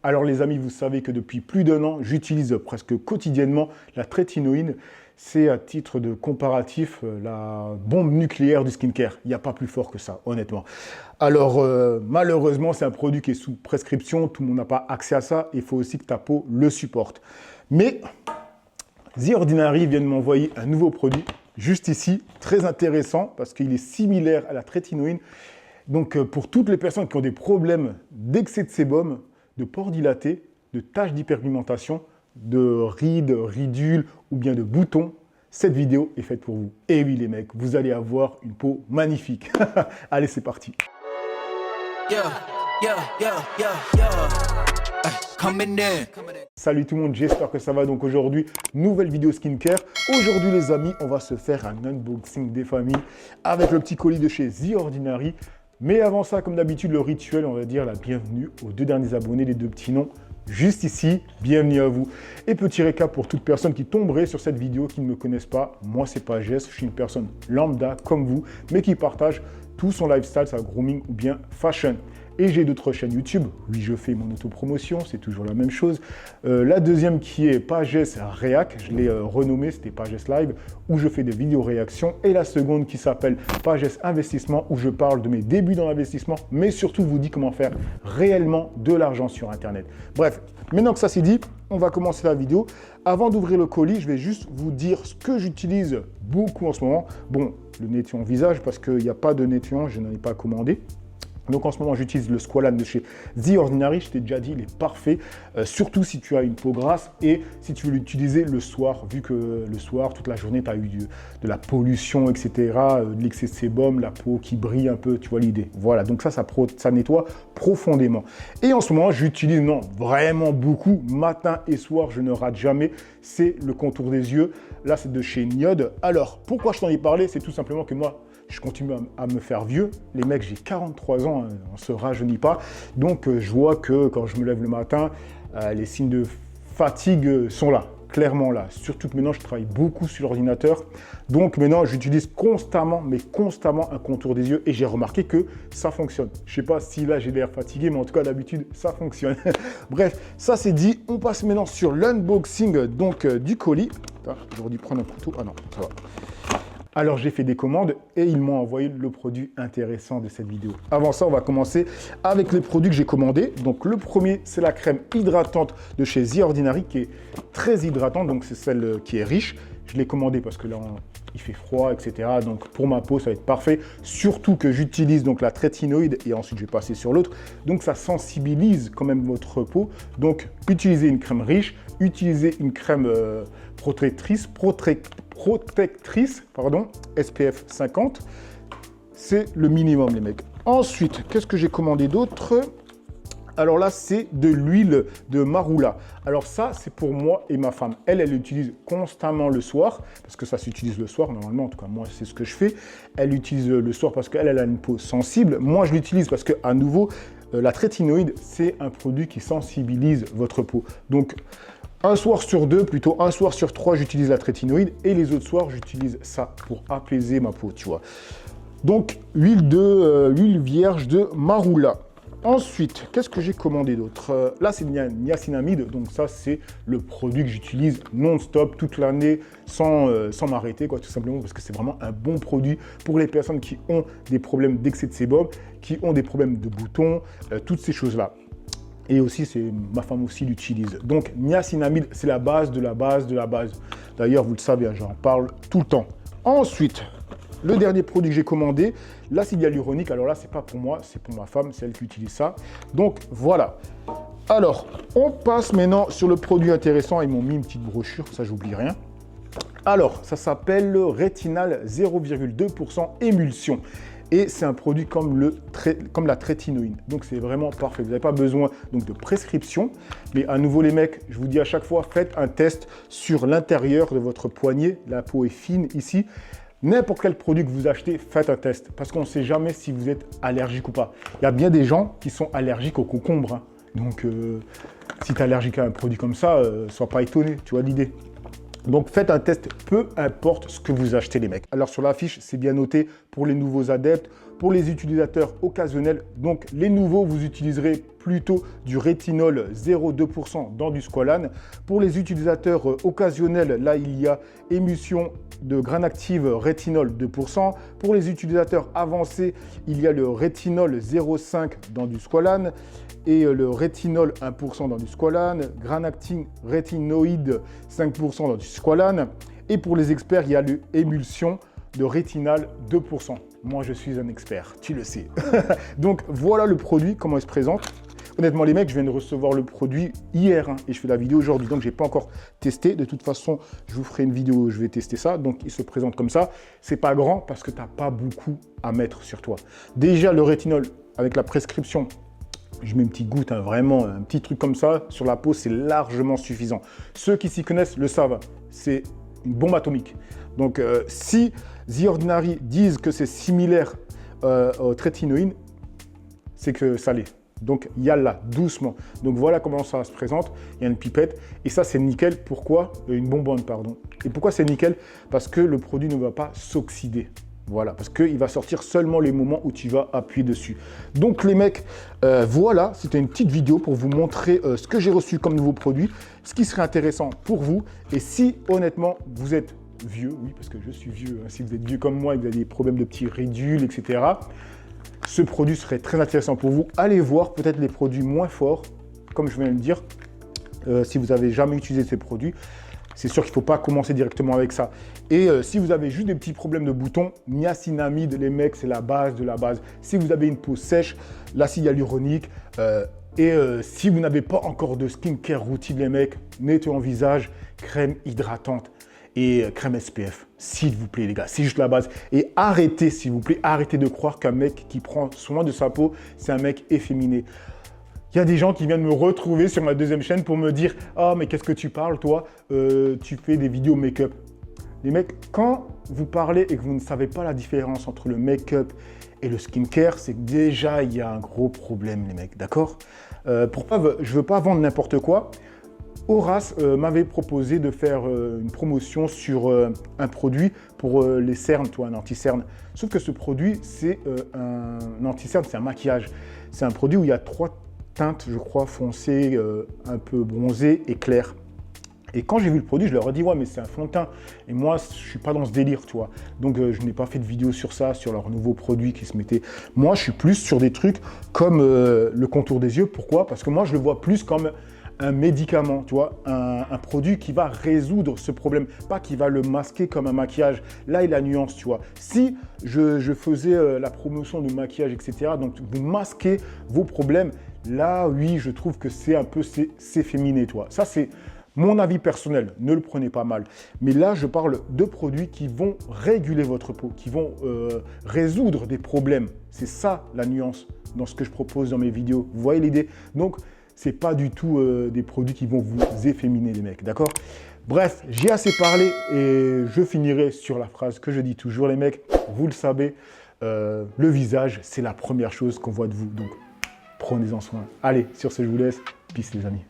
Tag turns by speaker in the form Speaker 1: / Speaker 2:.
Speaker 1: Alors les amis, vous savez que depuis plus d'un an, j'utilise presque quotidiennement la trétinoïne. C'est à titre de comparatif la bombe nucléaire du skincare. Il n'y a pas plus fort que ça, honnêtement. Alors malheureusement, c'est un produit qui est sous prescription. Tout le monde n'a pas accès à ça. Il faut aussi que ta peau le supporte. Mais The Ordinary vient de m'envoyer un nouveau produit, juste ici, très intéressant parce qu'il est similaire à la trétinoïne. Donc pour toutes les personnes qui ont des problèmes d'excès de sébum, de pores dilatés, de taches d'hyperpigmentation, de rides, ridules ou bien de boutons, cette vidéo est faite pour vous. Et oui les mecs, vous allez avoir une peau magnifique. Allez, c'est parti. Salut tout le monde, j'espère que ça va. Donc aujourd'hui, nouvelle vidéo skincare. Aujourd'hui les amis, on va se faire un unboxing des familles avec le petit colis de chez The Ordinary. Mais avant ça, comme d'habitude, le rituel, on va dire la bienvenue aux deux derniers abonnés, les deux petits noms. Juste ici, bienvenue à vous. Et petit récap pour toute personne qui tomberait sur cette vidéo, qui ne me connaissent pas. Moi, c'est pas Jess, je suis une personne lambda comme vous, mais qui partage tout son lifestyle, sa grooming ou bien fashion. Et j'ai d'autres chaînes YouTube. Oui, je fais mon autopromotion, c'est toujours la même chose. La deuxième qui est Pages Réac, je l'ai renommée, c'était Pages Live, où je fais des vidéos réactions. Et la seconde qui s'appelle Pages Investissement, où je parle de mes débuts dans l'investissement, mais surtout vous dis comment faire réellement de l'argent sur Internet. Bref, maintenant que ça c'est dit, on va commencer la vidéo. Avant d'ouvrir le colis, je vais juste vous dire ce que j'utilise beaucoup en ce moment. Bon, le nettoyant visage, parce qu'il n'y a pas de nettoyant, je n'en ai pas commandé. Donc en ce moment, j'utilise le Squalane de chez The Ordinary. Je t'ai déjà dit, il est parfait, surtout si tu as une peau grasse et si tu veux l'utiliser le soir, vu que le soir, toute la journée, tu as eu de la pollution, etc., de l'excès de sébum, la peau qui brille un peu, tu vois l'idée. Voilà, donc ça nettoie profondément. Et en ce moment, j'utilise, non, vraiment beaucoup, matin et soir, je ne rate jamais, c'est le contour des yeux. Là, c'est de chez Niod. Alors, pourquoi je t'en ai parlé? C'est tout simplement que moi, je continue à me faire vieux. Les mecs, j'ai 43 ans, hein, on ne se rajeunit pas. Donc, je vois que quand je me lève le matin, les signes de fatigue sont là, clairement là. Surtout que maintenant, je travaille beaucoup sur l'ordinateur. Donc, maintenant, j'utilise constamment, mais constamment un contour des yeux. Et j'ai remarqué que ça fonctionne. Je ne sais pas si là, j'ai l'air fatigué, mais en tout cas, d'habitude, ça fonctionne. Bref, ça c'est dit. On passe maintenant sur l'unboxing du colis. J'aurais dû prendre un couteau. Ah non, ça va. Alors j'ai fait des commandes et ils m'ont envoyé le produit intéressant de cette vidéo. Avant ça, on va commencer avec les produits que j'ai commandés. Donc le premier, c'est la crème hydratante de chez The Ordinary qui est très hydratante, donc c'est celle qui est riche. Je l'ai commandée parce que là, il fait froid, etc. Donc pour ma peau, ça va être parfait. Surtout que j'utilise donc la trétinoïde et ensuite je vais passer sur l'autre. Donc ça sensibilise quand même votre peau. Donc utilisez une crème riche, utilisez une crème protectrice, SPF 50. C'est le minimum les mecs. Ensuite, qu'est-ce que j'ai commandé d'autre? Alors là, c'est de l'huile de marula. Alors ça, c'est pour moi et ma femme. Elle l'utilise constamment le soir, parce que ça s'utilise le soir, normalement, en tout cas, moi, c'est ce que je fais. Elle l'utilise le soir parce qu'elle a une peau sensible. Moi, je l'utilise parce que, à nouveau, la trétinoïde, c'est un produit qui sensibilise votre peau. Donc, un soir sur deux, plutôt un soir sur trois, j'utilise la trétinoïde et les autres soirs, j'utilise ça pour apaiser ma peau, tu vois. Donc, l'huile vierge de marula. Ensuite, qu'est-ce que j'ai commandé d'autre? Là, c'est niacinamide, donc ça, c'est le produit que j'utilise non-stop toute l'année sans m'arrêter, quoi, tout simplement, parce que c'est vraiment un bon produit pour les personnes qui ont des problèmes d'excès de sébum, qui ont des problèmes de boutons, toutes ces choses-là. Et aussi, ma femme aussi l'utilise. Donc, niacinamide, c'est la base de la base de la base. D'ailleurs, vous le savez, j'en parle tout le temps. Ensuite, le dernier produit que j'ai commandé, l'acide hyaluronique. Alors là, c'est pas pour moi, c'est pour ma femme, c'est elle qui utilise ça. Donc, voilà. Alors, on passe maintenant sur le produit intéressant. Ils m'ont mis une petite brochure, ça, j'oublie rien. Alors, ça s'appelle le Rétinal 0,2% émulsion. Et c'est un produit comme la trétinoïne. Donc, c'est vraiment parfait. Vous n'avez pas besoin donc, de prescription. Mais à nouveau, les mecs, je vous dis à chaque fois, faites un test sur l'intérieur de votre poignet. La peau est fine ici. N'importe quel produit que vous achetez, faites un test. Parce qu'on ne sait jamais si vous êtes allergique ou pas. Il y a bien des gens qui sont allergiques aux concombres. Hein. Donc, si tu es allergique à un produit comme ça, sois pas étonné. Tu vois l'idée. Donc faites un test, peu importe ce que vous achetez les mecs. Alors sur la fiche, c'est bien noté pour les nouveaux adeptes, pour les utilisateurs occasionnels. Donc les nouveaux, vous utiliserez plutôt du rétinol 0,2% dans du squalane. Pour les utilisateurs occasionnels, là il y a émulsion de graines actives rétinol 2%. Pour les utilisateurs avancés, il y a le rétinol 0,5 dans du squalane et le rétinol 1% dans du squalane, Granactine rétinoïde 5% dans du squalane. Et pour les experts, il y a l'émulsion de rétinal 2%. Moi, je suis un expert, tu le sais. Donc, voilà le produit, comment il se présente. Honnêtement, les mecs, je viens de recevoir le produit hier et je fais la vidéo aujourd'hui. Donc, je n'ai pas encore testé. De toute façon, je vous ferai une vidéo où je vais tester ça. Donc, il se présente comme ça. C'est pas grand parce que tu n'as pas beaucoup à mettre sur toi. Déjà, le rétinol, avec la prescription, je mets une petite goutte, vraiment, un petit truc comme ça, sur la peau, c'est largement suffisant. Ceux qui s'y connaissent le savent, c'est une bombe atomique. Donc, si The Ordinary disent que c'est similaire au trétinoïne, c'est que ça l'est. Donc, yalla, doucement. Donc, voilà comment ça se présente. Il y a une pipette. Et ça, c'est nickel. Pourquoi? Une bonbonne, pardon. Et pourquoi c'est nickel? Parce que le produit ne va pas s'oxyder. Voilà, parce qu'il va sortir seulement les moments où tu vas appuyer dessus. Donc les mecs, voilà, c'était une petite vidéo pour vous montrer ce que j'ai reçu comme nouveau produit, ce qui serait intéressant pour vous. Et si honnêtement, vous êtes vieux, oui, parce que je suis vieux, si vous êtes vieux comme moi et que vous avez des problèmes de petits ridules, etc., ce produit serait très intéressant pour vous. Allez voir peut-être les produits moins forts, comme je viens de le dire, si vous n'avez jamais utilisé ces produits. C'est sûr qu'il ne faut pas commencer directement avec ça. Et si vous avez juste des petits problèmes de boutons, niacinamide, les mecs, c'est la base de la base. Si vous avez une peau sèche, l'acide hyaluronique. Si vous n'avez pas encore de skincare routine, les mecs, mettez en visage crème hydratante et crème SPF. S'il vous plaît, les gars, c'est juste la base. Et arrêtez, s'il vous plaît, arrêtez de croire qu'un mec qui prend soin de sa peau, c'est un mec efféminé. Il y a des gens qui viennent me retrouver sur ma deuxième chaîne pour me dire « Ah, mais qu'est-ce que tu parles, toi tu fais des vidéos make-up. » Les mecs, quand vous parlez et que vous ne savez pas la différence entre le make-up et le skincare, c'est que déjà, il y a un gros problème, les mecs, d'accord? Je ne veux pas vendre n'importe quoi. Horace m'avait proposé de faire une promotion sur un produit pour les cernes, un anti-cerne. Sauf que ce produit, c'est un anti-cerne, c'est un maquillage. C'est un produit où il y a 3 teintes, je crois, foncées, un peu bronzées et claires. Et quand j'ai vu le produit, je leur ai dit « Ouais, mais c'est un fond de teint. » Et moi, je ne suis pas dans ce délire, tu vois. Donc, je n'ai pas fait de vidéo sur ça, sur leurs nouveaux produits qui se mettaient. Moi, je suis plus sur des trucs comme le contour des yeux. Pourquoi? Parce que moi, je le vois plus comme un médicament, tu vois, un produit qui va résoudre ce problème, pas qui va le masquer comme un maquillage. Là, il y a la nuance, tu vois. Si je faisais la promotion de maquillage, etc., donc vous masquez vos problèmes, là, oui, je trouve que c'est un peu féminé, tu vois. Ça, c'est mon avis personnel, ne le prenez pas mal. Mais là, je parle de produits qui vont réguler votre peau, qui vont résoudre des problèmes. C'est ça la nuance dans ce que je propose dans mes vidéos. Vous voyez l'idée? Donc, c'est pas du tout des produits qui vont vous efféminer, les mecs, d'accord? Bref, j'ai assez parlé et je finirai sur la phrase que je dis toujours, les mecs. Vous le savez, le visage, c'est la première chose qu'on voit de vous. Donc, prenez-en soin. Allez, sur ce, je vous laisse. Peace, les amis.